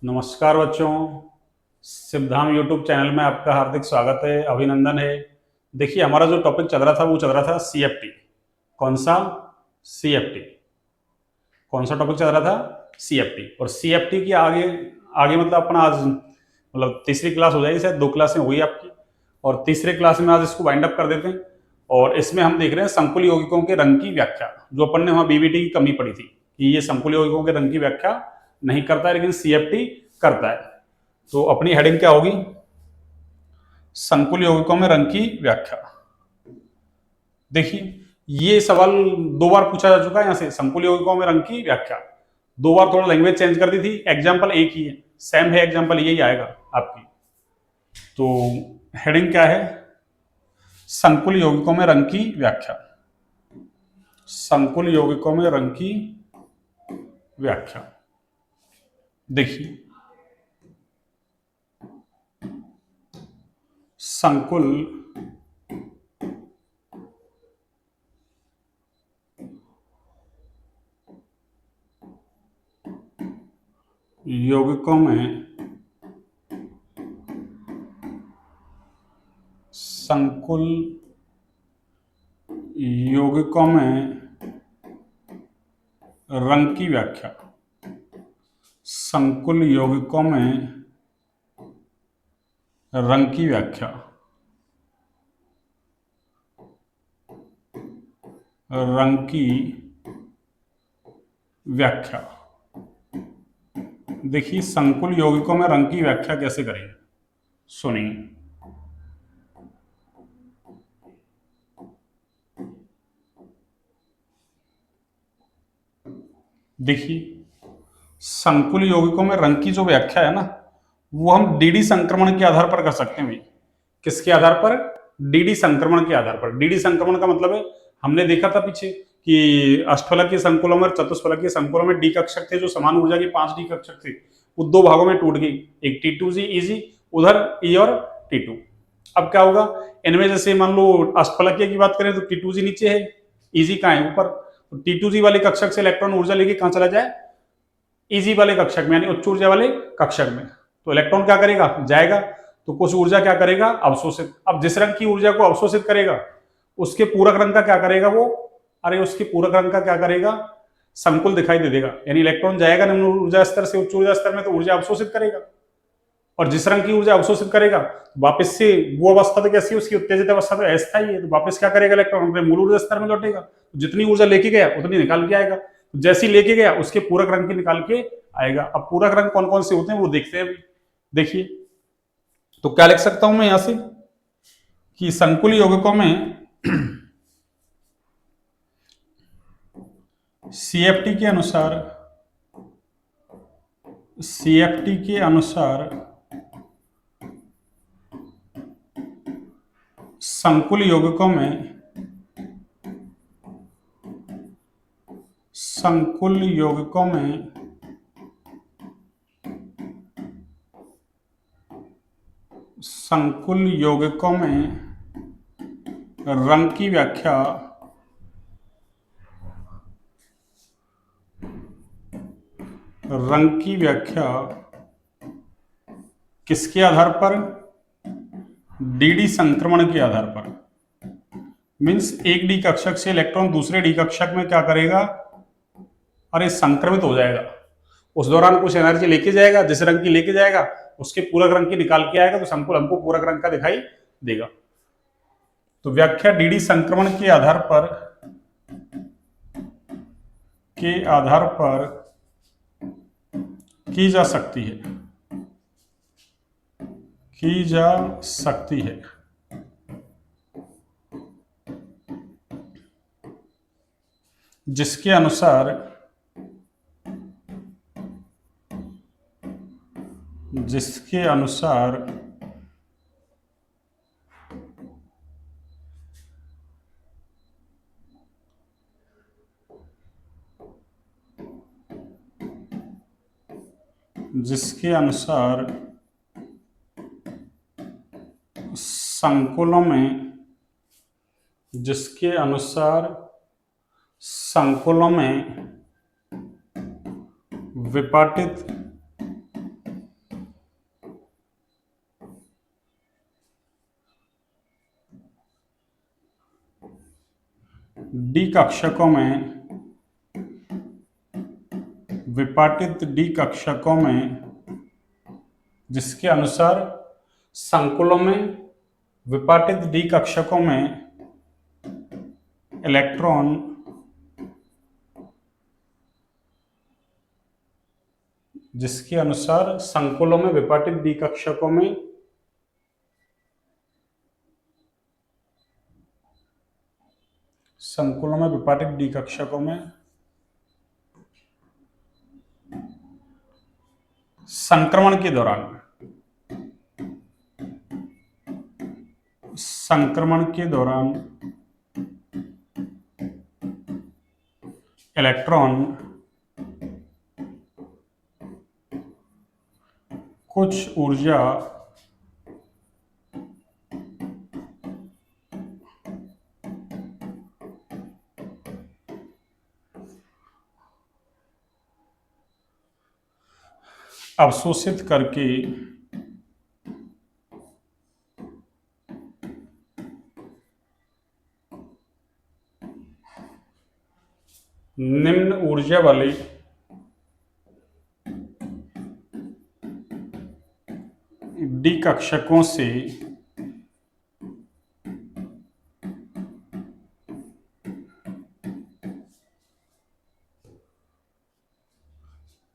नमस्कार बच्चों। सिवधाम YouTube channel में आपका हार्दिक स्वागत है, अभिनंदन है। देखिए, हमारा जो टॉपिक चल रहा था वो चल रहा था सीएफटी। कौन सा? सीएफटी। कौन सा टॉपिक चल रहा था? सीएफटी। और सीएफटी की आगे आगे मतलब अपना आज मतलब तीसरी क्लास हो जाएगी, शायद 2 क्लासें हुई आपकी, और तीसरे क्लास में आज इसको वाइंड अप कर देते हैं। और इसमें हम देख रहे हैं संकुल यौगिकों के रंग की व्याख्या, जो अपन ने वहां बीबीटी की कमी पड़ी थी कि ये संकुल यौगिकों के रंग की व्याख्या नहीं करता है, लेकिन सीएफटी करता है। तो अपनी हेडिंग क्या होगी? संकुल यौगिकों में रंग की व्याख्या। देखिए, ये सवाल 2 बार पूछा जा चुका है। यहां से संकुल यौगिकों में रंग की व्याख्या 2 बार, थोड़ा लैंग्वेज चेंज कर दी थी। एग्जाम्पल एक ही है, सेम है, एग्जाम्पल यही आएगा आपकी। तो हेडिंग क्या है? संकुल यौगिकों में रंग की व्याख्या। संकुल यौगिकों में रंग की व्याख्या। देखिए, संकुल यौगिकों में संकुल यौगिकों में रंग की व्याख्या। संकुल यौगिकों में रंग की व्याख्या। रंग की व्याख्या। देखिए, संकुल यौगिकों में रंग की व्याख्या कैसे करेंगे, सुनिए। देखिए, संकुल यौगिकों में रंग की जो व्याख्या है ना, वो हम डीडी संक्रमण के आधार पर कर सकते हैं भाई। किसके आधार पर? डीडी संक्रमण के आधार पर। डीडी संक्रमण का मतलब है, हमने देखा था पीछे कि अष्टफलकीय संकुलों में, चतुष्फलकीय संकुलों में डी कक्षक थे, जो समान ऊर्जा के 5 डी कक्षक थे, वो 2 भागों में टूट गई। एक T2G इजी, उधर ई और T2। अब क्या होगा? इनमें जैसे मान लो अष्टफलकीय की बात करें तो T2G नीचे है, इजी कहाँ है? ऊपर। तो T2G वाले कक्षक से इलेक्ट्रॉन ऊर्जा लेके कहाँ चला जाए? इजी वाले कक्षक में, यानी उच्च ऊर्जा वाले कक्षक में। तो इलेक्ट्रॉन क्या करेगा? जाएगा। तो कुछ ऊर्जा क्या करेगा? अवशोषित। अब जिस रंग की ऊर्जा को अवशोषित करेगा, उसके पूरक रंग का क्या करेगा वो? अरे, उसके पूरक रंग का क्या करेगा? संकुल दिखाई दे देगा। यानी इलेक्ट्रॉन जाएगा निम्न ऊर्जा स्तर से उच्च ऊर्जा स्तर में, तो ऊर्जा अवशोषित करेगा। और जिस रंग की ऊर्जा अवशोषित करेगा, वापस से वो अवस्था तो कैसी है उसकी? उत्तेजित अवस्था तो अस्थायी है, तो वापस क्या करेगा? इलेक्ट्रॉन अपने मूल ऊर्जा स्तर में लौटेगा। तो जितनी ऊर्जा लेके गया उतनी निकाल के आएगा। जैसे ही लेके गया, उसके पूरक रंग की निकाल के आएगा। अब पूरक रंग कौन कौन से होते हैं वो देखते हैं अभी। देखिए, तो क्या लिख सकता हूं मैं यहां से कि संकुल यौगिकों में सीएफटी के अनुसार, सीएफटी के अनुसार संकुल यौगिकों में, संकुल यौगिकों में संकुल यौगिकों में रंग की व्याख्या रंग की व्याख्या किसके आधार पर? डीडी संक्रमण के आधार पर। मीन्स एक डी कक्षक से इलेक्ट्रॉन दूसरे डी कक्षक में क्या करेगा? अरे, संक्रमित हो जाएगा। उस दौरान कुछ एनर्जी लेके जाएगा, जिस रंग की लेके जाएगा उसके पूरक रंग की निकाल के आएगा, तो संकुल हमको पूरक रंग का दिखाई देगा। तो व्याख्या डीडी संक्रमण के आधार पर, के आधार पर की जा सकती है, की जा सकती है। जिसके अनुसार, जिसके अनुसार जिसके अनुसार संकुलों में, जिसके अनुसार संकुलों में विपाटित डी कक्षकों में विपाटित डी कक्षकों में जिसके अनुसार संकुलों में विपाटित डी कक्षकों में इलेक्ट्रॉन जिसके अनुसार संकुलों में विपाटित डी कक्षकों में विपाटित डी कक्षकों में संक्रमण के दौरान इलेक्ट्रॉन कुछ ऊर्जा अवशोषित करके निम्न ऊर्जा वाले डी कक्षकों से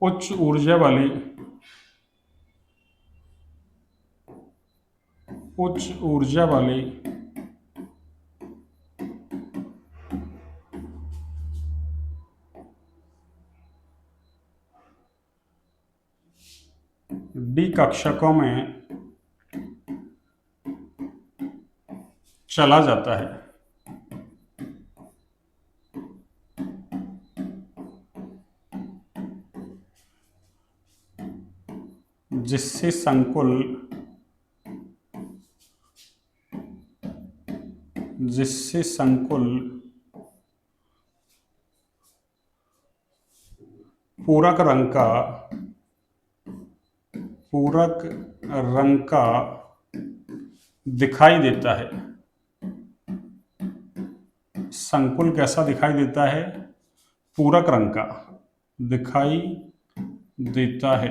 उच्च ऊर्जा वाले डी कक्षकों में चला जाता है, जिससे संकुल पूरक रंग का दिखाई देता है। संकुल कैसा दिखाई देता है? पूरक रंग का दिखाई देता है।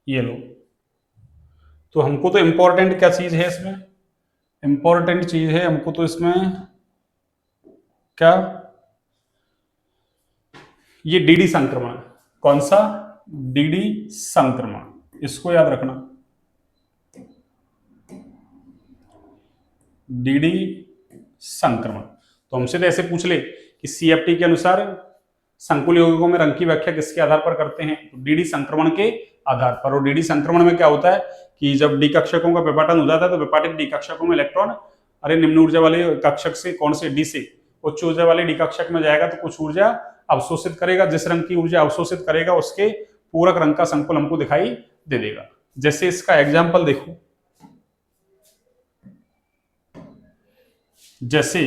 ये लो, तो हमको तो इंपॉर्टेंट क्या चीज है इसमें? इंपॉर्टेंट चीज है हमको तो इसमें क्या, ये डीडी संक्रमण। कौन सा? डीडी संक्रमण, इसको याद रखना। डीडी संक्रमण। तो हमसे तो ऐसे पूछ ले कि सीएफटी के अनुसार संकुल यौगिकों में रंग की व्याख्या किसके आधार पर करते हैं? तो डीडी संक्रमण के आधार पर। और डीडी संक्रमण में क्या होता है कि जब डी कक्षकों का विपाटन हो जाता है तो विपाटित डी कक्षकों में इलेक्ट्रॉन निम्न ऊर्जा वाले कक्षक से, कौन से? डी से उच्च ऊर्जा वाले डी कक्षक में जाएगा तो कुछ ऊर्जा अवशोषित करेगा। जिस रंग की ऊर्जा अवशोषित करेगा उसके पूरक रंग का संकुल हमको दिखाई दे देगा। जैसे इसका एग्जाम्पल देखो, जैसे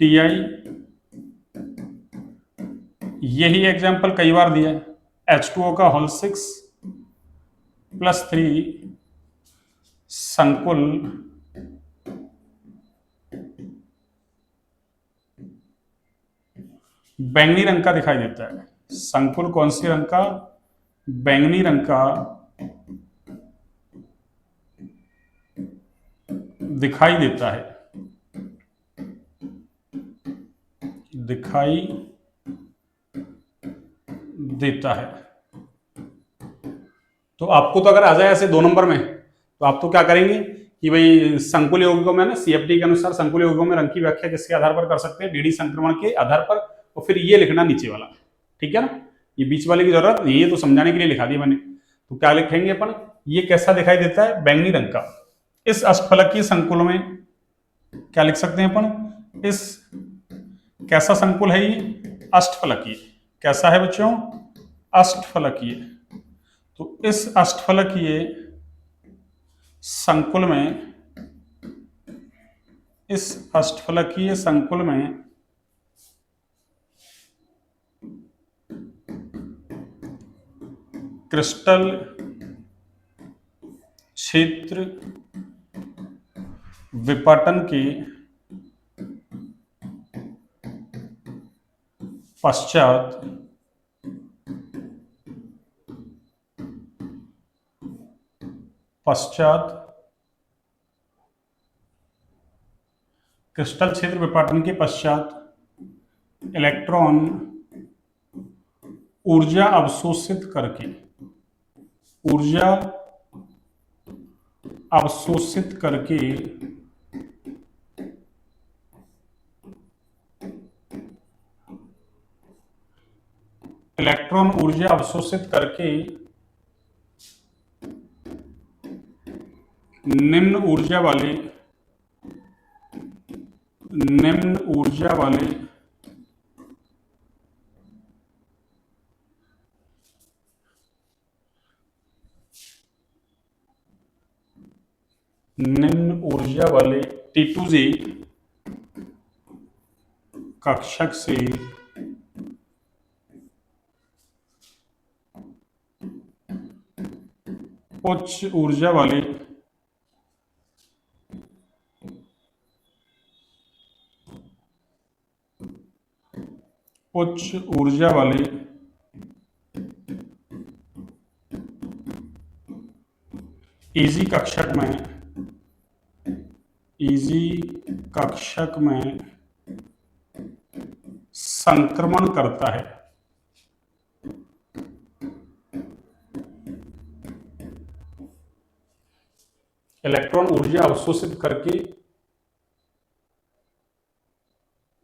TI, यही एग्जाम्पल कई बार दिया है। H2O का होल 6 + 3 संकुल बैंगनी रंग का दिखाई देता है। संकुल कौन सी रंग का? बैंगनी रंग का दिखाई देता है। तो आपको तो अगर आ जाए ऐसे 2 नंबर में तो आप तो क्या करेंगे कि भाई संकुल यौगिकों में ना सीएफटी के अनुसार संकुल यौगिकों में रंग की व्याख्या किसके आधार पर कर सकते हैं? डीडी संक्रमण के आधार पर। और फिर ये लिखना नीचे वाला, ठीक है ना? ये बीच वाले की जरूरत नहीं, ये तो समझाने के लिए लिखा दिया मैंने। तो क्या लिखेंगे अपन? ये कैसा दिखाई देता है? बैंगनी रंग का। इस अष्टफलकीय संकुल में क्या लिख सकते हैं अपन? इस कैसा संकुल है ये? अष्टफलकीय। कैसा है बच्चों? अष्टफलकीय। तो इस अष्टफलकीय संकुल में, क्रिस्टल क्षेत्र विपाटन के पश्चात क्रिस्टल क्षेत्र विपाटन के पश्चात इलेक्ट्रॉन ऊर्जा अवशोषित करके निम्न ऊर्जा वाले T2G कक्षक से उच्च ऊर्जा वाले ईजी कक्षक में संक्रमण करता है। इलेक्ट्रॉन ऊर्जा अवशोषित करके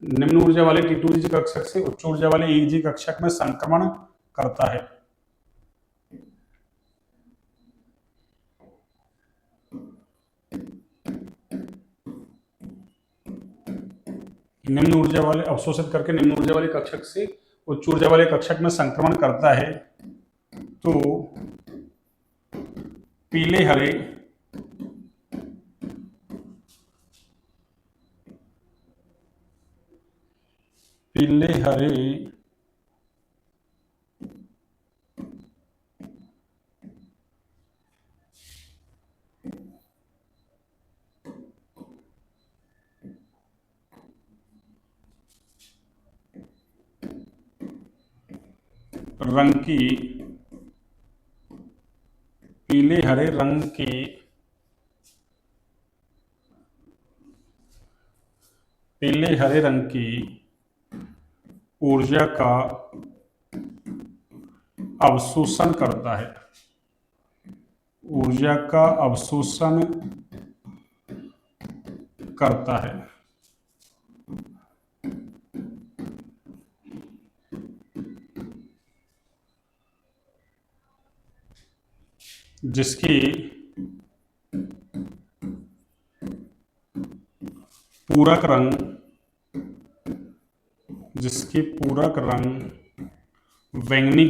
निम्न ऊर्जा वाले T2G कक्षक से उच्च ऊर्जा वाले EG कक्षक में संक्रमण करता है। निम्न ऊर्जा वाले अवशोषित करके निम्न ऊर्जा वाले कक्षक से उच्च ऊर्जा वाले कक्षक में संक्रमण करता है तो पीले हरे रंग की ऊर्जा का अवशोषण करता है। जिसके पूरक रंग बैंगनी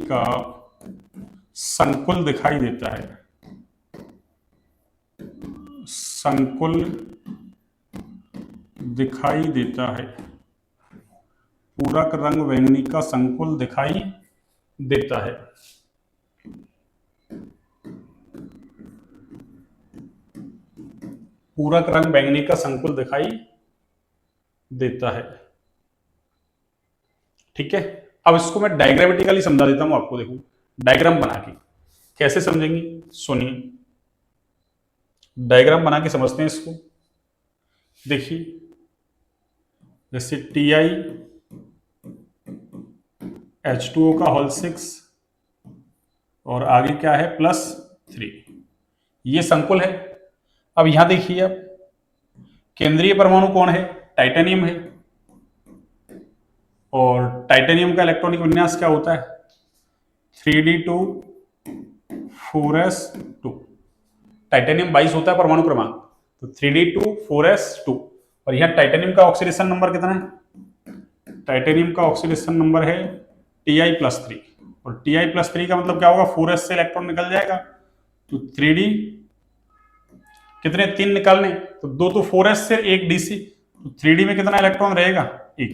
का संकुल दिखाई देता है। पूरक रंग बैंगनी का संकुल दिखाई देता है। पूरक रंग बैंगनी का संकुल दिखाई देता है। ठीक है, अब इसको मैं डायग्रामेटिकली समझा देता हूं आपको। देखो डायग्राम बना के कैसे समझेंगे, सुनिए। डायग्राम बना के समझते हैं इसको। देखिए जैसे TiH2O का होल 6 और आगे क्या है +3, ये संकुल है। अब यहां देखिए, अब केंद्रीय परमाणु कौन है, टाइटेनियम है। और टाइटेनियम का इलेक्ट्रॉनिक विन्यास क्या होता है, 3d2 4s2। टाइटेनियम 22 होता है परमाणु क्रमांक, तो 3d2 4s2। और यहां टाइटेनियम का ऑक्सीडेशन नंबर कितना है, टाइटेनियम का ऑक्सीडेशन नंबर है Ti+3। और Ti+3 का मतलब क्या होगा, 4s से इलेक्ट्रॉन निकल जाएगा, तो 3d कितने 3 निकालने, तो 2 तो 4s से 1 dc, तो 3d में कितना इलेक्ट्रॉन रहेगा 1।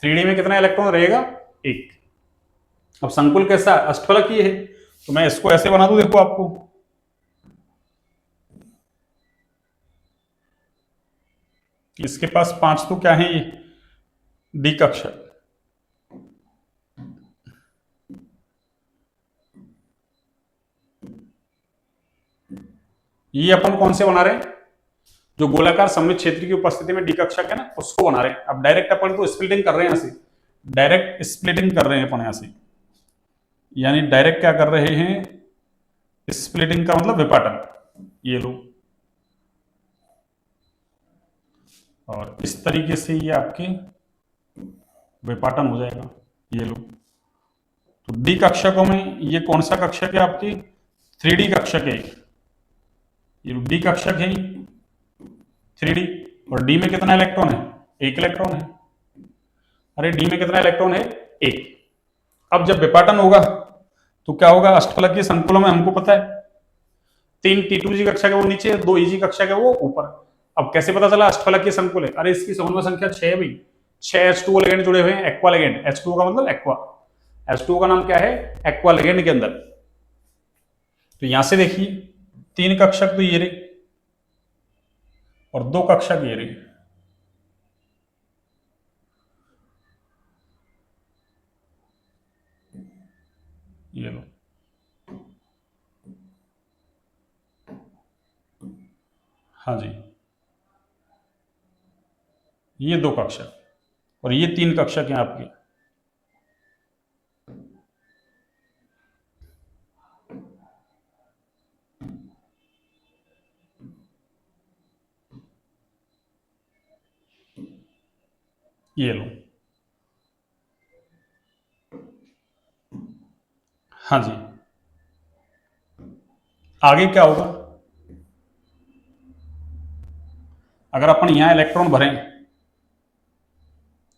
3d में कितना इलेक्ट्रॉन रहेगा 1। अब संकुल कैसा है, अष्टफलकीय है, तो मैं इसको ऐसे बना दूं, देखो आपको, इसके पास 5 तो क्या है, ये डी कक्षक। ये अपन कौन से बना रहे हैं, जो गोलाकार सममित क्षेत्र की उपस्थिति में डी कक्षक है ना, उसको बना रहे हैं। अब डायरेक्ट अपन तो स्प्लिटिंग कर रहे हैं, यहां से डायरेक्ट स्प्लिटिंग कर रहे हैं अपन यहां से, यानी डायरेक्ट क्या कर रहे हैं, स्प्लिटिंग का मतलब विपाटन। ये लो, और इस तरीके से ये आपके विपाटन हो जाएगा। ये लो, तो डी कक्षकों में ये कौन सा कक्षक है, आपकी 3D कक्षक है। ये डी कक्षक है 3D, और डी में कितना इलेक्ट्रॉन है, एक इलेक्ट्रॉन है। अरे डी में कितना इलेक्ट्रॉन है, एक। अब जब विपाटन होगा तो क्या होगा, अष्टफलकीय संकुलों में हमको पता है 3 T2G कक्षा के वो नीचे, 2 EG कक्षा के वो ऊपर। अब कैसे पता चला अष्टफलकीय संकुल है, अरे इसकी समन्वय संख्या 6 है भाई, 6 H2O लिगेंड जुड़े हुए हैं, एक्वा लिगेंड, H2O का मतलब एक्वा, H2O का नाम क्या है, एक्वा लिगेंड के अंदर। तो यहां से देखिए 3 कक्षक तो ये रहे, और 2 कक्षक ये रहे। ये लो, हाँ जी, ये 2 कक्षक और ये 3 कक्षक हैं आपके। ये लो, हाँ जी। आगे क्या होगा, अगर अपन यहां इलेक्ट्रॉन भरें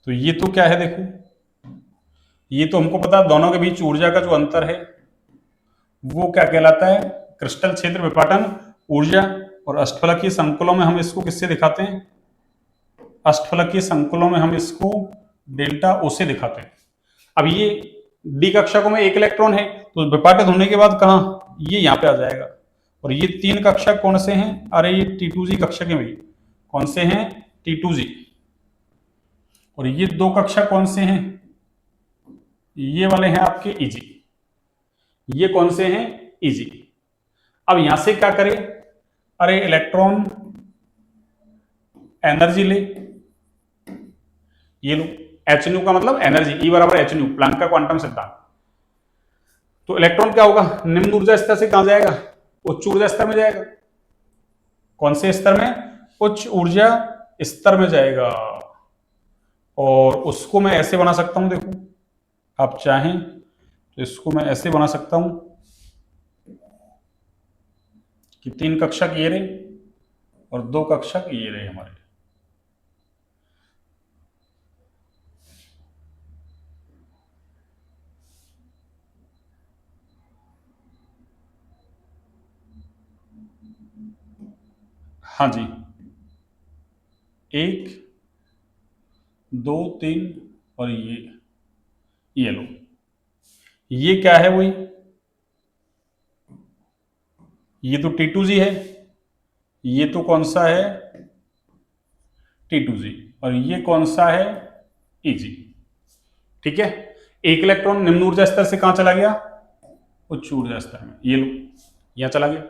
तो ये तो क्या है, देखो ये तो हमको पता है दोनों के बीच ऊर्जा का जो अंतर है वो क्या कहलाता है, क्रिस्टल क्षेत्र विपाटन ऊर्जा। और अष्टफलकीय संकुलों में हम इसको किससे दिखाते हैं, अष्टफलकीय संकुलों में हम इसको डेल्टा ओ से दिखाते हैं। अब ये डी कक्षकों में एक इलेक्ट्रॉन है, तो विपाटित होने के बाद कहा, ये यहाँ पे आ जाएगा। और ये 3 कक्षक कौन से हैं, अरे ये T2G कक्षक है भाई, कौन से हैं, T2G। और ये 2 कक्षक कौन से हैं, ये वाले हैं आपके EG। ये कौन से हैं, EG। अब यहां से क्या करें, अरे इलेक्ट्रॉन एनर्जी ले, ये लो, एच न्यू का मतलब एनर्जी, ई बराबर एच न्यू, प्लैंक का क्वांटम सिद्धांत। तो इलेक्ट्रॉन क्या होगा, निम्न ऊर्जा स्तर से कहां जाएगा, उच्च ऊर्जा स्तर में जाएगा। कौन से स्तर में, उच्च ऊर्जा स्तर में जाएगा। और उसको मैं ऐसे बना सकता हूं, देखो आप चाहें तो इसको मैं ऐसे बना सकता हूं कि 3 कक्षक ये रहे और 2 कक्षक ये रहे हमारे। हाँ जी, 1 2 3 और ये लो, ये क्या है वही, ये तो T2G है, ये तो कौन सा है, T2G, और ये कौन सा है, EG। ठीक है, एक इलेक्ट्रॉन निम्न ऊर्जा स्तर से कहां चला गया, उच्च ऊर्जा स्तर में, ये लो यहां चला गया।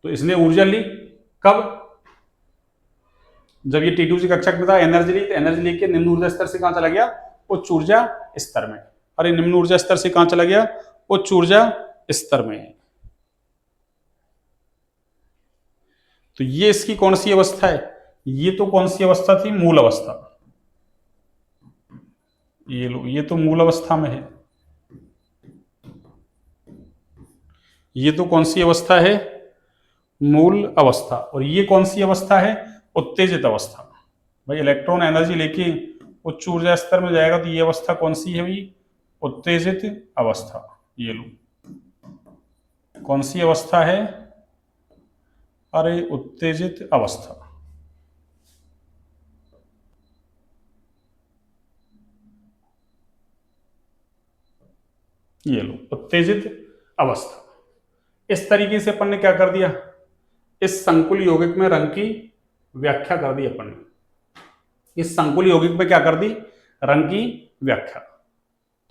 तो इसने ऊर्जा ली कब, जब ये T2G कक्षक में था, एनर्जी ली, तो एनर्जी लेके निम्न ऊर्जा स्तर से कहां चला गया, उच्च ऊर्जा स्तर में। अरे निम्न ऊर्जा स्तर से कहां चला गया, उच्च ऊर्जा स्तर में। तो ये इसकी कौन सी अवस्था है, ये तो कौन सी अवस्था थी, मूल अवस्था। ये लो, ये तो मूल अवस्था में है। ये तो कौन सी अवस्था है, मूल अवस्था। और ये कौन सी अवस्था है, उत्तेजित अवस्था। भाई इलेक्ट्रॉन एनर्जी लेके उच्च ऊर्जा स्तर में जाएगा, तो ये अवस्था कौन सी है भाई, उत्तेजित अवस्था। ये लो, कौन सी अवस्था है, अरे उत्तेजित अवस्था। ये लो उत्तेजित अवस्था। इस तरीके से अपन ने क्या कर दिया, इस संकुल यौगिक में रंग की व्याख्या कर दी अपन ने। इस संकुल यौगिक में क्या कर दी, रंग की व्याख्या।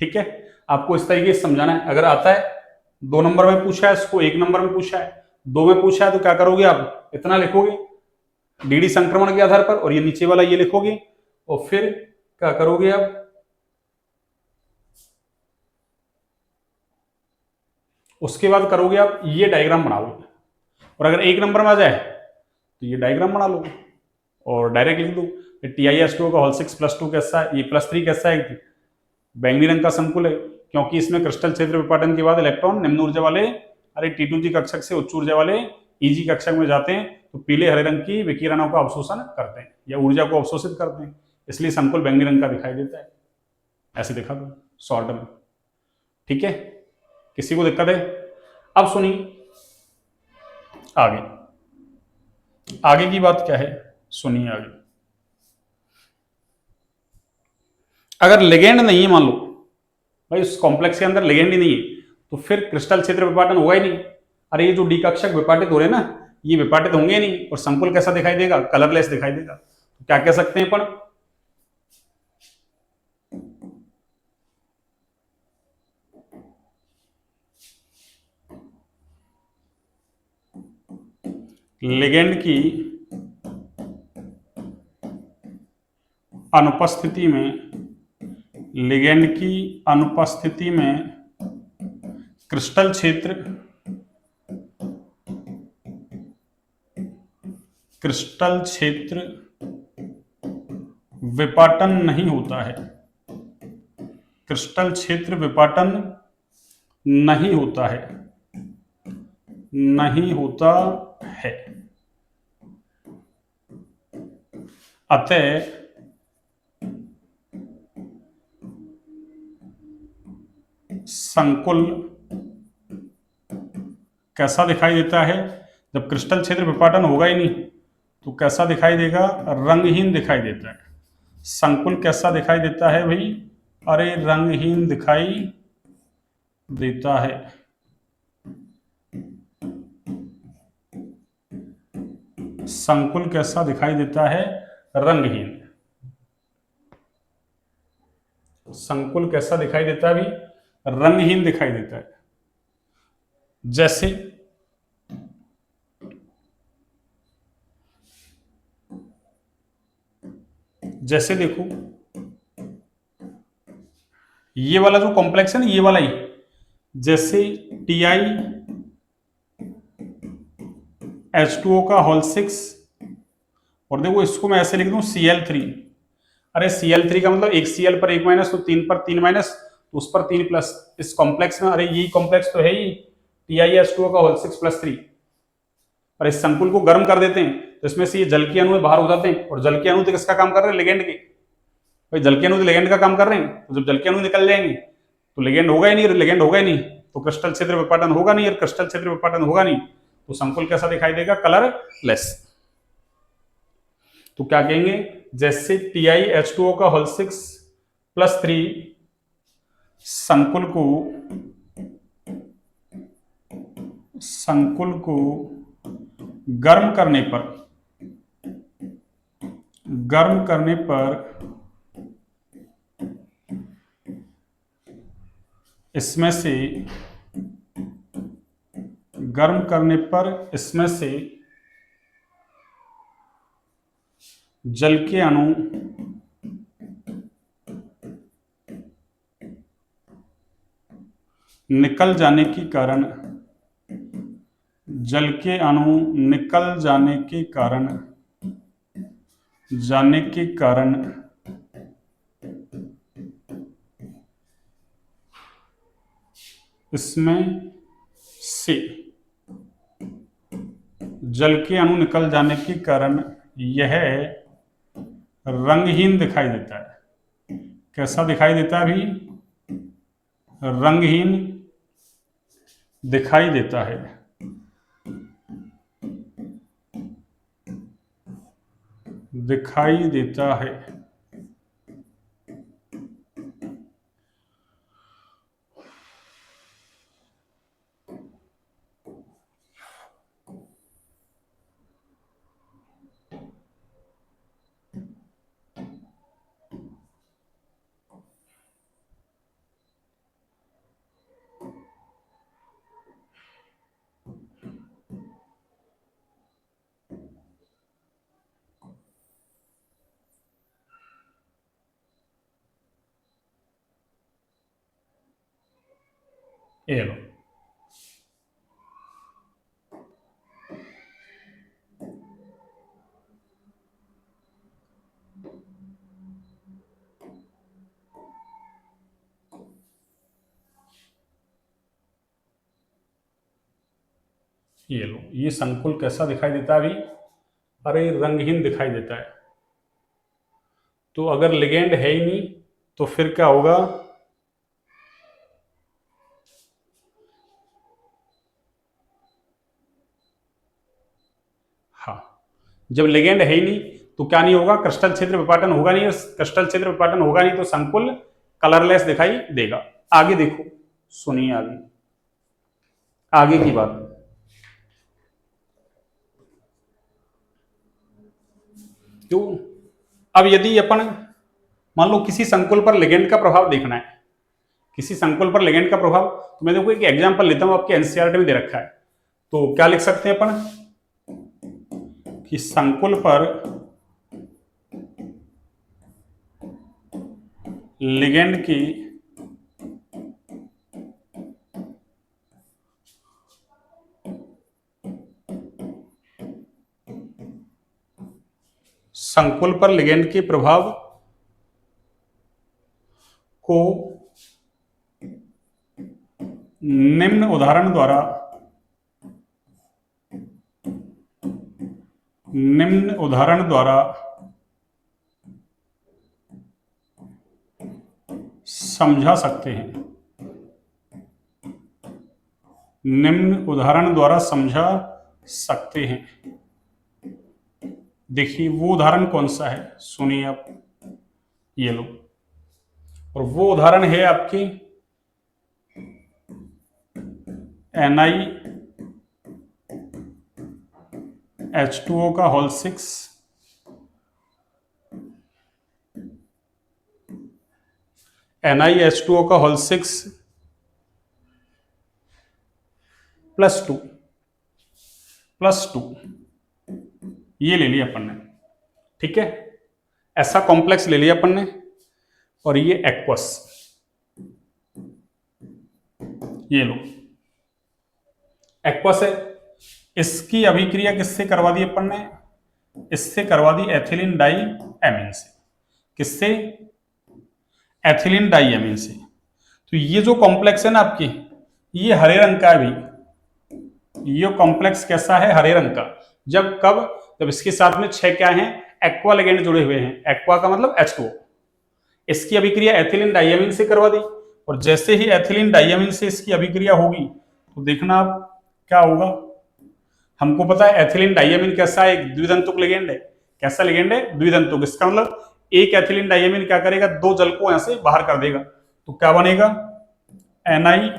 ठीक है, आपको इस तरीके से समझाना है। अगर आता है 2 नंबर में पूछा है इसको, 1 नंबर में पूछा है, 2 में पूछा है, तो क्या करोगे आप, इतना लिखोगे डीडी संक्रमण के आधार पर, और ये नीचे वाला ये लिखोगे, और फिर क्या करोगे आप, उसके बाद करोगे आप ये डायग्राम बनाओगे। और अगर 1 नंबर में आ जाए तो ये डायग्राम बना लो और डायरेक्ट लिख दो TiS2 का होल 6+2 कैसा है, ये +3 कैसा है, बैंगनी रंग का संकुल है, क्योंकि इसमें क्रिस्टल क्षेत्र विपाटन के बाद इलेक्ट्रॉन निम्न ऊर्जा वाले अरे T2G कक्षक से उच्च ऊर्जा वाले EG कक्षक में जाते हैं, तो पीले हरे रंग की विकिरणों का अवशोषण करते हैं या ऊर्जा को अवशोषित करते हैं, इसलिए संकुल बैंगनी रंग का दिखाई देता है। ऐसे दिखा दो शॉर्ट में। ठीक है, किसी को दिक्कत है? अब सुनिए आगे, आगे की बात क्या है, सुनिए आगे। अगर लिगेंड नहीं है, मान लो भाई उस कॉम्प्लेक्स के अंदर लिगेंड ही नहीं है, तो फिर क्रिस्टल क्षेत्र विपाटन होगा ही नहीं। अरे ये जो डी कक्षक विपाटित हो रहे हैं ना, ये विपाटित होंगे नहीं, और संकुल कैसा दिखाई देगा, कलरलेस दिखाई देगा। तो क्या कह सकते हैं अपन, लिगेंड की अनुपस्थिति में, लिगेंड की अनुपस्थिति में क्रिस्टल क्षेत्र, क्रिस्टल क्षेत्र विपाटन नहीं होता है, क्रिस्टल क्षेत्र विपाटन नहीं होता है, नहीं होता है। अतः संकुल कैसा दिखाई देता है, जब क्रिस्टल क्षेत्र विपाटन होगा ही नहीं तो कैसा दिखाई देगा, रंगहीन दिखाई देता है। संकुल कैसा दिखाई देता है भाई, अरे रंगहीन दिखाई देता है। संकुल कैसा दिखाई देता है, रंगहीन। संकुल कैसा दिखाई देता है भाई, रंगहीन दिखाई देता है। जैसे जैसे देखो ये वाला जो कॉम्प्लेक्स है ना, ये वाला ही, जैसे TiH2O का होल 6, और देखो इसको मैं ऐसे लिख दूं Cl3। अरे Cl3 का मतलब 1 Cl पर 1 माइनस, तो 3 पर 3 माइनस, तो उस पर 3 प्लस। इस कॉम्प्लेक्स में, अरे यही कॉम्प्लेक्स तो है ही TiH2O का होल 6+3। और इस संकुल को गर्म कर देते हैं तो इसमें से ये जल के अणु बाहर हो जाते हैं, और जल के अणु तो किसका काम कर रहे हैं, लिगेंड के। भाई जल के अणु तो लिगेंड का काम कर रहे हैं, तो जब जल के अणु निकल जाएंगे तो लिगेंड होगा ही नहीं, लिगेंड होगा ही नहीं तो क्रिस्टल क्षेत्र विपाटन होगा नहीं, और क्रिस्टल क्षेत्र विपाटन होगा नहीं तो संकुल कैसा दिखाई देगा, कलरलेस। तो क्या कहेंगे, जैसे TiH2O का होल 6+3 संकुल को गर्म करने पर इसमें से जल के अणु निकल जाने के कारण, जल के अणु निकल जाने के कारण इसमें से जल के अणु निकल जाने के कारण यह रंगहीन दिखाई देता है। कैसा दिखाई देता है भी, रंगहीन दिखाई देता है। दिखाई देता है। ये लो, ये लो, ये संकुल कैसा दिखाई देता है अभी? अरे रंगहीन दिखाई देता है। तो अगर लिगेंड है ही नहीं तो फिर क्या होगा? हाँ, जब लिगेंड है ही नहीं तो क्या नहीं होगा? क्रिस्टल क्षेत्र विपाटन होगा नहीं, और क्रिस्टल क्षेत्र विपाटन होगा नहीं तो संकुल कलरलेस दिखाई देगा। आगे देखो, सुनिए आगे, आगे की बात। तो अब यदि अपन मान लो किसी संकुल पर लिगेंड का प्रभाव देखना है, किसी संकुल पर लिगेंड का प्रभाव, तो मैं देखो एक एग्जांपल लेता हूं, आपके एनसीईआरटी में दे रखा है। तो क्या लिख सकते हैं अपन कि संकुल पर लिगेंड की संकुल पर लिगेंड के प्रभाव को निम्न उदाहरण द्वारा समझा सकते हैं। निम्न उदाहरण द्वारा समझा सकते हैं। देखिए वो उदाहरण कौन सा है, सुनिए आप, ये लो, और वो उदाहरण है आपकी NiH2O का होल 6 NiH2O का होल 6 +2 ये ले लिया अपन ने, ठीक है, ऐसा कॉम्प्लेक्स ले लिया अपन ने, और ये एक्वस, ये लो एक्वस है। इसकी अभिक्रिया किससे करवा दी अपन ने? इससे करवा दी एथिलीन डाई एमीन से। किससे? एथिलीन डाई एमीन से। तो ये जो कॉम्प्लेक्स है ना आपकी, ये हरे रंग का है भी, ये कॉम्प्लेक्स कैसा है? हरे रंग का। जब कब? जब इसके साथ में 6 क्या है? एक्वा लिगेंड जुड़े हुए हैं। एक्वा का मतलब H2O। इसकी अभिक्रिया एथिलीन डाइअमीन से करवा दी, और जैसे ही एथिलीन डाइअमीन से इसकी अभिक्रिया होगी तो देखना आप क्या होगा। हमको पता है एथिलीन डाइअमीन कैसा है? एक द्विदंतुक लिगेंड है। कैसा लिगेंड है? द्विदंतुक। इसका मतलब एक एथिलीन डाइअमीन क्या करेगा? 2 जल को यहां से बाहर कर देगा, तो क्या बनेगा? Ni,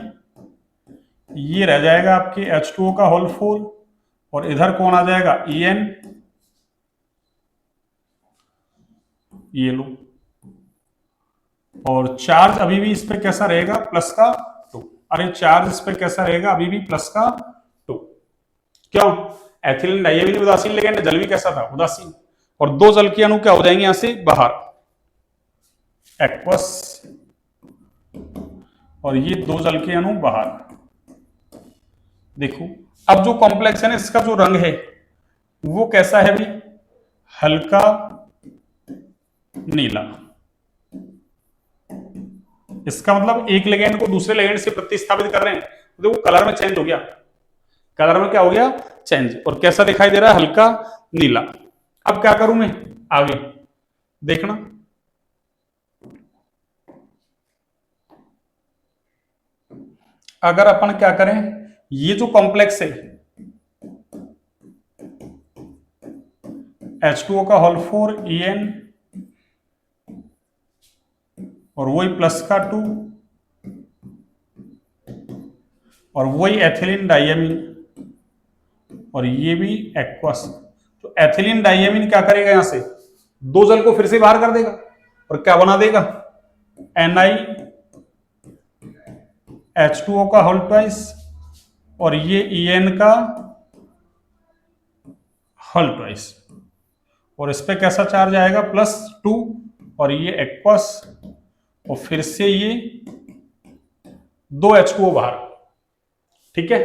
ये रह जाएगा आपके H2O का होल 4, और इधर कौन आ जाएगा? En, ये लो, और चार्ज अभी भी इस पे कैसा रहेगा? प्लस का 2। अरे चार्ज इस पे कैसा रहेगा? अभी भी प्लस का 2। क्यों? एथिलीन डाइअमीन उदासीन लिगेंड, जल भी कैसा था? उदासीन, और 2 जल के अणु क्या हो जाएंगे यहां से बाहर? एक्वस, और ये 2 जल के अणु बाहर। देखो अब जो कॉम्प्लेक्स है ना, इसका जो रंग है वो कैसा है भी? हल्का नीला। इसका मतलब एक लिगेंड को दूसरे लिगेंड से प्रतिस्थापित कर रहे हैं, तो देखो कलर में चेंज हो गया। कलर में क्या हो गया? चेंज। और कैसा दिखाई दे रहा है? हल्का नीला। अब क्या करूं मैं आगे? देखना, अगर अपन क्या करें, ये जो कॉम्प्लेक्स है H2O का होल 4 En, और वही प्लस का 2, और वही एथिलीन डाइअमीन, और ये भी एक्वस। तो एथिलीन डाइअमीन क्या करेगा? यहां से 2 जल को फिर से बाहर कर देगा, और क्या बना देगा? NiH2O का होल ट्वाइस, और ये En का होल ट्वाइस, और इस पे कैसा चार्ज आएगा? +2, और ये एक्वस, और फिर से ये 2 H2O बाहर। ठीक है।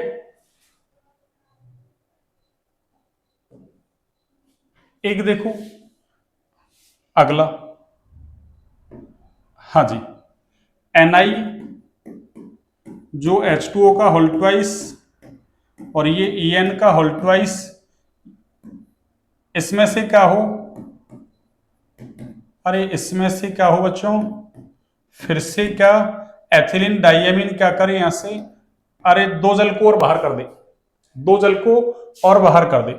एक देखो अगला, हाँ जी, Na जो H2O का होल ट्वाइस और ये En का होल ट्वाइस, इसमें से क्या हो, अरे इसमें से क्या हो बच्चों, फिर से क्या, एथिलीन डाइएमीन क्या करे यहां से, अरे दो जल को और बाहर कर दे, दो जल को और बाहर कर दे,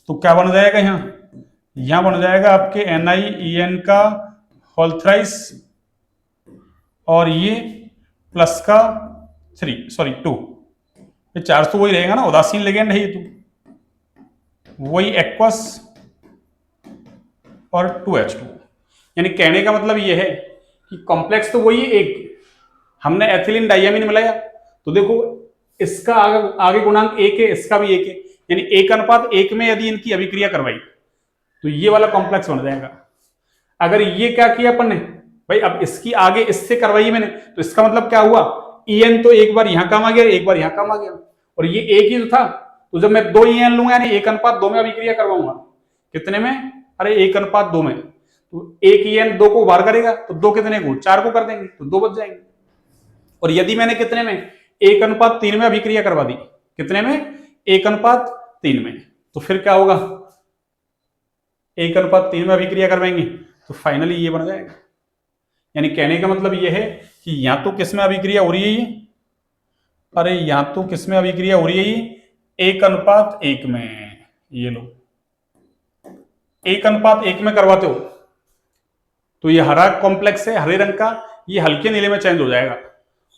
तो क्या बन जाएगा यहां बन जाएगा आपके NiEN का होल थ्राइस और ये प्लस का 2, ये चार्ज तो वही रहेगा ना, उदासीन लिगेंड है ये तो, वही एक्वस और 2H2। यानी कहने का मतलब ये है कि कॉम्प्लेक्स तो वही है एक, हमने एथिलीन डाइयामीन मिलाया तो देखो इसका आगे गुणांक 1 है, इसका भी 1 है, यानी 1:1 में यदि इनकी अभिक्रिया करवाई तो ये वाला कॉम्प्लेक्स बन जाएगा। अगर ये क्या किया अपन ने भाई, अब इसकी आगे इससे करवाई मैंने, तो इसका मतलब क्या हुआ, En तो एक बार यहां काम आ गया, एक बार यहां काम आ गया, और ये एक ही तो था, तो जब मैं 2 En लूंगा यानी 1:2 में अभिक्रिया करवाऊंगा, कितने में, अरे 1:2 में, तो एक En 2 को बाहर करेगा तो 2 कितने को, 4 को कर देंगे तो 2 बच जाएंगे। और यदि मैंने कितने में, 1:3 में अभिक्रिया करवा दी, कितने में, 1:3 में, तो फिर क्या होगा, 1:3 में अभिक्रिया करवाएंगे तो फाइनली ये बन जाएगा। यानी कहने का मतलब ये है कि या तो किस में अभिक्रिया हो रही है, अरे या तो किस में अभिक्रिया हो रही है, 1:1 में, ये लो 1:1 में करवाते हो तो ये हरा कॉम्प्लेक्स है हरे रंग का, ये हल्के नीले में चेंज हो जाएगा।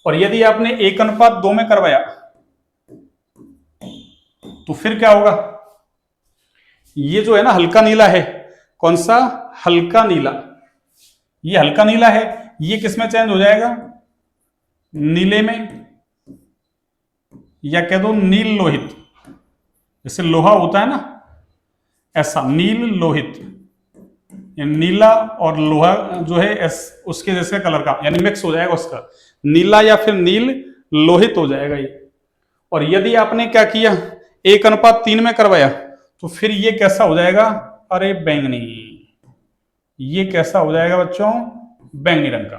और यदि आपने 1:2 में करवाया तो फिर क्या होगा, ये जो है ना हल्का नीला है, कौन सा, हल्का नीला, ये हल्का नीला है, ये किस में चेंज हो जाएगा, नीले में, या कह दो नील लोहित, जैसे लोहा होता है ना ऐसा नील लोहित, नीला और लोहा जो है उसके जैसे कलर का, यानी मिक्स हो जाएगा उसका, नीला या फिर नील लोहित हो जाएगा ये। और यदि आपने क्या किया, 1:3 में करवाया तो फिर ये कैसा हो जाएगा, अरे बैंगनी, ये कैसा हो जाएगा बच्चों, बैंगनी रंग का।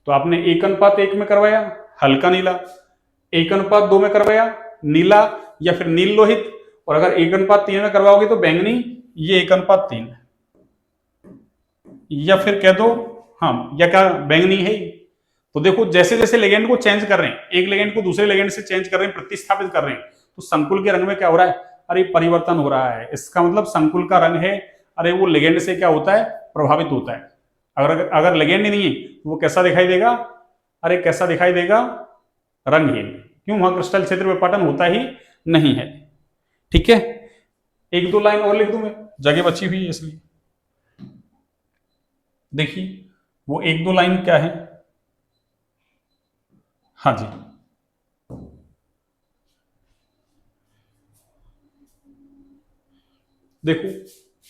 तो आपने 1:1 में करवाया हल्का नीला, 1:2 में करवाया नीला या फिर नील लोहित, और अगर 1:3 में करवाओगे तो बैंगनी, ये 1:3, या फिर कह दो हाँ, या क्या बैंगनी है। तो देखो जैसे जैसे लेगेंड को चेंज कर रहे हैं, एक लेगेंड को दूसरे लेगेंड से चेंज कर रहे हैं, प्रतिस्थापित कर रहे हैं, तो संकुल के रंग में क्या हो रहा है, अरे परिवर्तन हो रहा है, इसका मतलब संकुल का रंग है, अरे वो लेगेंड से क्या होता है, प्रभावित होता है। अगर लेगेंड नहीं है तो वो कैसा दिखाई देगा, अरे कैसा दिखाई देगा, रंगहीन, क्यों, वहां क्रिस्टल क्षेत्र विपाटन होता ही नहीं है। ठीक है, 1-2 लाइन और लिख दूं मैं, जगह बची हुई है इसलिए, देखिए वो 1-2 लाइन क्या है, हाँ जी, देखो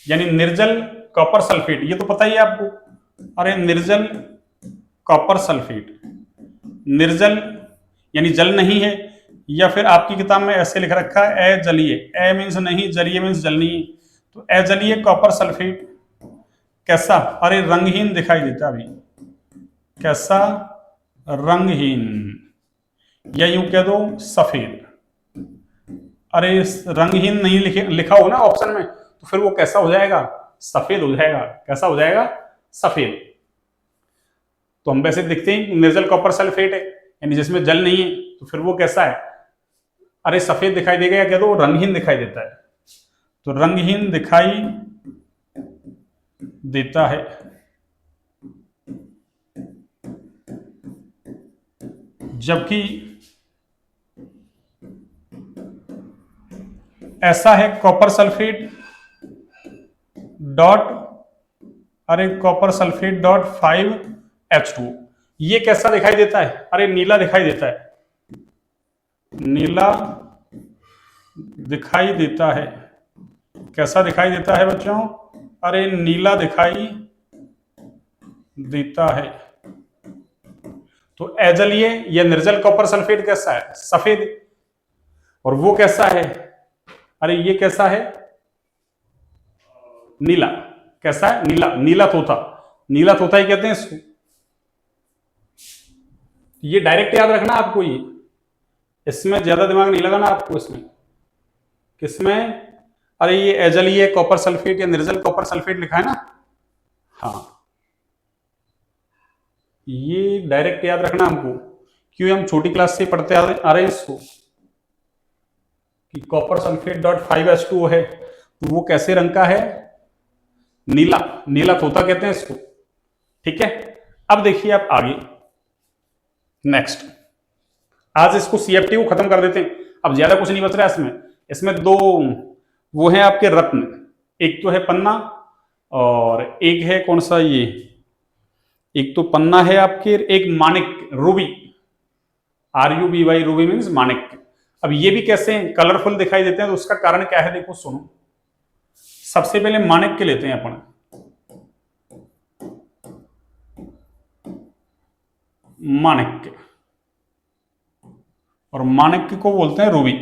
यानी निर्जल कॉपर सल्फेट, ये तो पता ही है आपको, अरे निर्जल कॉपर सल्फेट, निर्जल यानी जल नहीं है, या फिर आपकी किताब में ऐसे लिख रखा है अजलीय, ए मीन्स नहीं, जलीय मीन्स जल नहीं, तो अजलीय कॉपर सल्फेट कैसा, अरे रंगहीन दिखाई देता अभी, कैसा, रंगहीन, या यूं कह दो सफेद, अरे रंगहीन नहीं लिखा हो ना ऑप्शन में तो फिर वो कैसा हो जाएगा, सफेद हो जाएगा, कैसा हो जाएगा, सफेद। तो हम वैसे दिखते हैं निर्जल कॉपर सल्फेट है यानी जिसमें जल नहीं है, तो फिर वो कैसा है, अरे सफेद दिखाई देगा, या कह दो रंगहीन दिखाई देता है, तो रंगहीन दिखाई देता है। जबकि ऐसा है कॉपर सल्फेट डॉट, अरे कॉपर सल्फेट डॉट 5H2, ये कैसा दिखाई देता है, अरे नीला दिखाई देता है, नीला दिखाई देता है, कैसा दिखाई देता है बच्चों, अरे नीला दिखाई देता है। तो एजलीय या निर्जल कॉपर सल्फेट कैसा है? सफेद। और वो कैसा है? अरे ये कैसा है? नीला। कैसा है? नीला। नीला तोता। नीला तोता ही कहते हैं इसको। ये डायरेक्ट याद रखना आपको, ये इसमें ज्यादा दिमाग नहीं लगाना आपको। इसमें किसमें? अरे ये एजलीय कॉपर सल्फेट या निर्जल कॉपर सल्फेट लिखा है ना, हाँ, ये डायरेक्ट याद रखना हमको। क्यों? हम छोटी क्लास से पढ़ते आ रहे हैं इसको कि कॉपर सल्फेट डॉट 5H2O है, तो वो कैसे रंग का है? नीला। नीला तोता कहते हैं इसको। ठीक है, अब देखिए आप आगे नेक्स्ट। आज इसको CFT को खत्म कर देते हैं, अब ज्यादा कुछ नहीं बच रहा है इसमें। इसमें दो वो है आपके रत्न, एक तो है पन्ना और एक है कौन सा ये, एक तो पन्ना है आपके, एक माणिक, रूबी। RUBY, रूबी मीन्स माणिक। अब ये भी कैसे कलरफुल दिखाई देते हैं, तो उसका कारण क्या है? देखो सुनो, सबसे पहले माणिक के लेते हैं अपन। माणिक, और माणिक को बोलते हैं रूबी।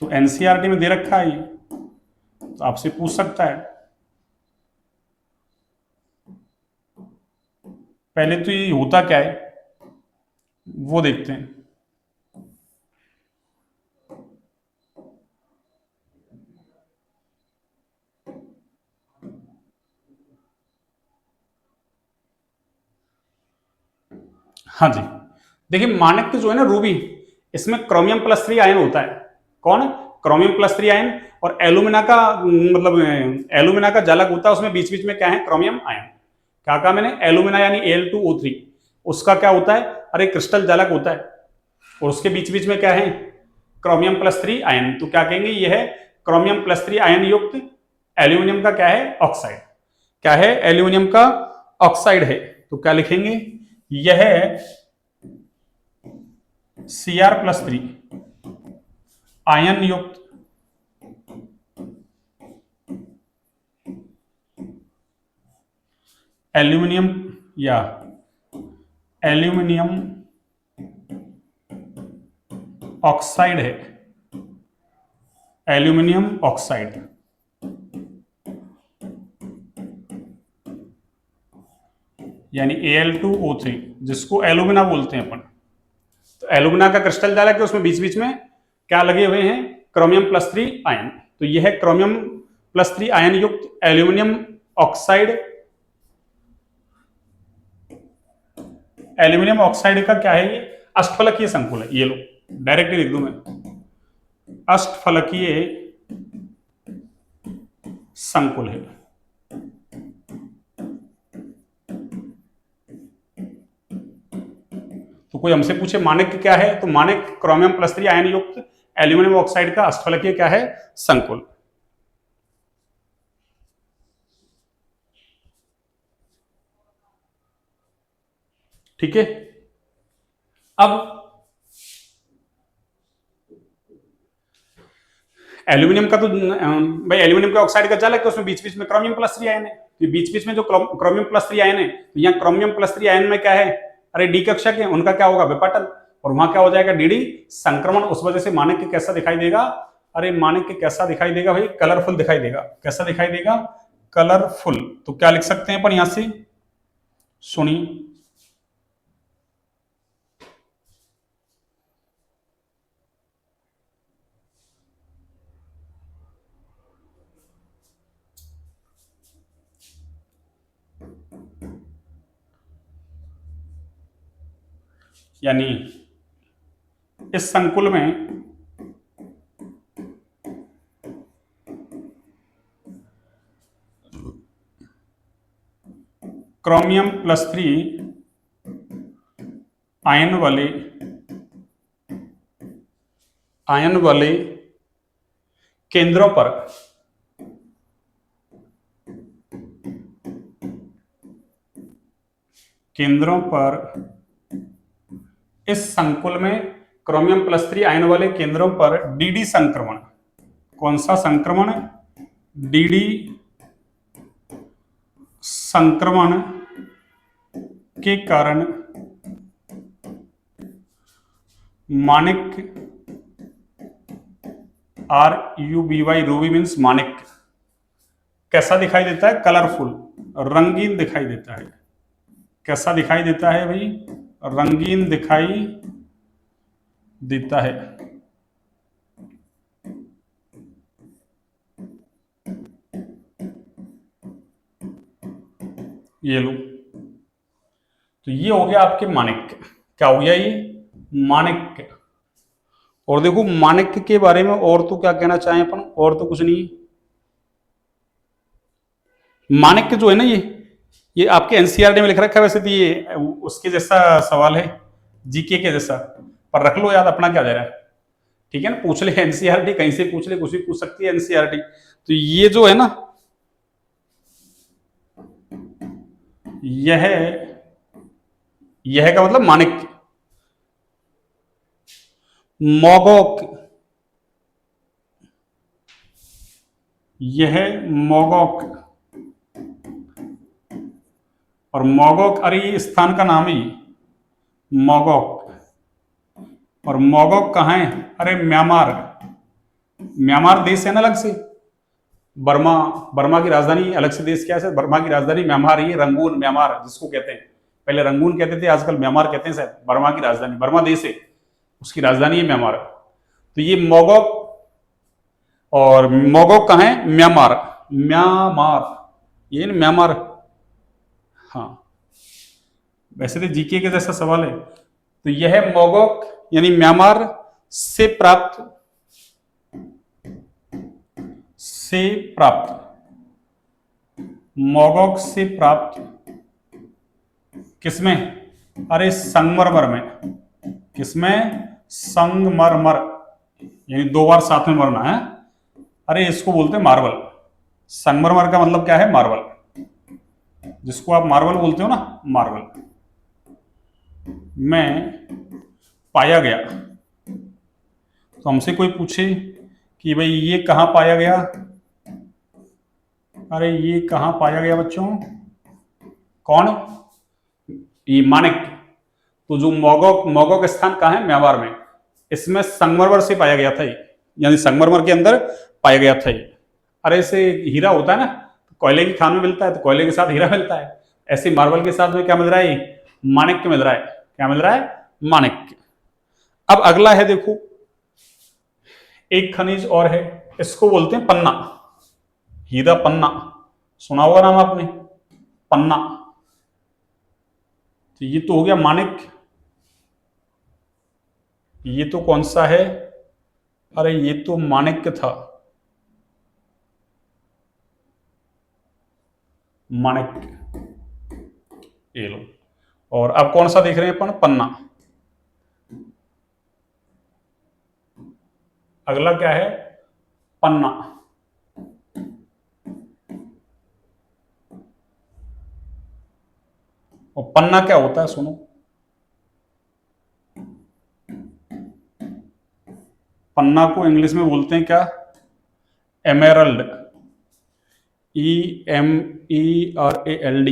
तो NCERT में दे रखा है ये, तो आपसे पूछ सकता है। पहले तो ये होता क्या है वो देखते हैं। हाँ जी, देखिए माणिक जो है ना रूबी, इसमें क्रोमियम प्लस 3 आयन होता है। कौन? Chromium plus 3 ion. और एलुमिना का मतलब एलुमिना का जालक होता है, उसमें बीच बीच में क्या है? Chromium ion. क्या कहा मैंने? एलुमिना यानी Al2O3, उसका क्या होता है? अरे क्रिस्टल जालक होता है, और उसके बीच बीच में क्या है? Chromium plus 3 ion. तो क्या कहेंगे? यह है क्रोमियम प्लस 3 आयन युक्त एल्यूमिनियम का क्या है? ऑक्साइड। क्या है? एल्यूमिनियम का ऑक्साइड है। तो क्या लिखेंगे? यह Cr+3 आयन युक्त एल्यूमिनियम या एल्यूमिनियम ऑक्साइड है। एल्यूमिनियम ऑक्साइड, यानी Al2O3, जिसको एलुमिना बोलते हैं अपन। तो एलुमिना का क्रिस्टल जालक है, उसमें बीच बीच में क्या लगे हुए हैं? Chromium plus 3 ion. तो यह है क्रोमियम प्लस 3 आयन युक्त एल्यूमिनियम ऑक्साइड। एल्यूमिनियम ऑक्साइड का क्या है? ये अष्टफलकीय संकुल है। ये लो डायरेक्ट लिख दूं मैं, अष्टफलकीय संकुल है। तो कोई हमसे पूछे माणिक क्या है, तो माणिक क्रोमियम प्लस 3 आयन युक्त एल्यूमिनियम ऑक्साइड का अष्टफलकीय क्या है? संकुल। ठीक है, अब एल्यूमिनियम का तो भाई एल्यूमिनियम के ऑक्साइड का जालक है, उसमें बीच बीच में क्रोमियम प्लस 3 आयन है। तो बीच बीच में जो क्रोमियम प्लस 3 आयन है, तो यहाँ क्रोमियम प्लस 3 आयन में क्या है? अरे डी कक्षक है, उनका क्या होगा? विपाटन। और वहां क्या हो जाएगा? DD संक्रमण। उस वजह से माणिक कैसा दिखाई देगा? अरे माणिक कैसा दिखाई देगा भाई? कलरफुल दिखाई देगा। कैसा दिखाई देगा? कलरफुल। तो क्या लिख सकते हैं अपन यहां से? सुनिए, यानी इस संकुल में क्रोमियम प्लस 3 आयन वाले केंद्रों पर इस संकुल में क्रोमियम प्लस 3 आयन वाले केंद्रों पर DD संक्रमण। कौन सा संक्रमण? DD संक्रमण के कारण माणिक, RUBY, रूबी मीन्स माणिक, कैसा दिखाई देता है? कलरफुल, रंगीन दिखाई देता है। कैसा दिखाई देता है भाई? रंगीन दिखाई देता है। ये लो, तो ये हो गया आपके माणिक। क्या हो गया ये? माणिक। और देखो माणिक के बारे में और तो क्या कहना चाहें अपन, और तो कुछ नहीं। माणिक जो है ना, ये आपके एनसीईआरटी में लिख रखा है। वैसे तो ये उसके जैसा सवाल है, जीके के जैसा, पर रख लो याद, अपना क्या दे रहा है। ठीक है ना, पूछ ले एनसीईआरटी, कहीं से पूछ ले, कुछ भी पूछ सकती है एनसीईआरटी। तो ये जो है ना, यह का मतलब माणिक। मोगोक, यह मोगोक। और मोगोक, अरे ये स्थान का नाम ही मोगोक। और मोगोक कहाँ है? अरे म्यांमार। म्यांमार देश है ना अलग से। बर्मा, बर्मा की राजधानी अलग से देश क्या है? बर्मा की राजधानी म्यांमार ही है, रंगून, म्यांमार जिसको कहते हैं। पहले रंगून कहते थे, आजकल म्यांमार कहते हैं शायद। बर्मा की राजधानी, बर्मा देश है, उसकी राजधानी है म्यांमार। तो ये मोगोक, और मोगोक कहाँ है? म्यांमार। म्यांमार, ये ना म्यांमार। हाँ, वैसे तो जीके के जैसा सवाल है। तो यह मोगोक यानी म्यांमार से प्राप्त, से प्राप्त, मोगोक से प्राप्त किसमें? अरे संगमरमर में। किसमें? संगमरमर, यानी दो बार साथ में मरना है। अरे इसको बोलते हैं मार्बल। संगमरमर का मतलब क्या है? मार्बल, जिसको आप मार्बल बोलते हो ना, मार्बल में पाया गया। तो हमसे कोई पूछे कि भाई ये कहाँ पाया गया? अरे ये कहाँ पाया गया बच्चों? कौन? ये माणिक। तो जो मोगोक, मोगोक स्थान कहाँ है? म्यांमार में। इसमें संगमरमर से पाया गया था ये, यानी संगमरमर के अंदर पाया गया था ये। अरे ऐसे हीरा होता है ना, कोयले की खान में मिलता है, तो कोयले के साथ हीरा मिलता है। ऐसे मार्बल के साथ में क्या मिल रहा है? माणिक मिल रहा है। क्या मिल रहा है? माणिक। अब अगला है, देखो एक खनिज और है, इसको बोलते हैं पन्ना। हीरा पन्ना, सुना होगा नाम आपने, पन्ना। तो ये तो हो गया माणिक। ये तो कौन सा है? अरे ये तो माणिक था, माणिक। ये लो। और अब कौन सा देख रहे हैं अपन? पन्ना। अगला क्या है? पन्ना। और पन्ना क्या होता है सुनो। पन्ना को इंग्लिश में बोलते हैं क्या? एमेरल्ड। EMERALD।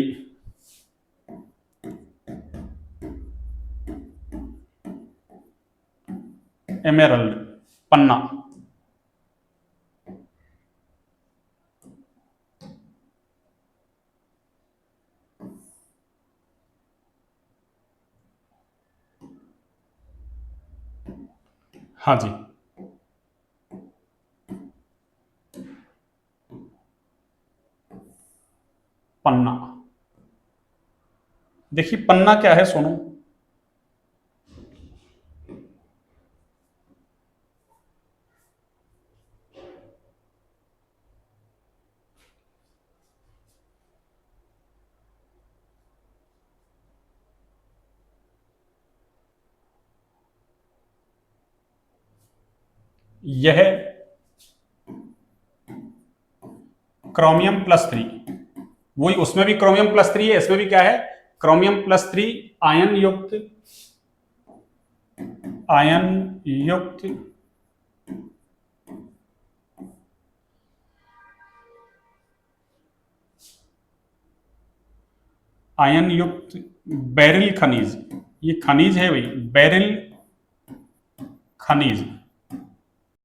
एमेरल्ड, पन्ना। हाँ जी, पन्ना। देखिए पन्ना क्या है सुनो। यह क्रोमियम +3, वही उसमें भी क्रोमियम +3 है, इसमें भी क्या है? क्रोमियम +3, आयन युक्त, आयन युक्त, आयन युक्त बेरिल खनिज, ये खनिज है भाई, बेरिल खनिज।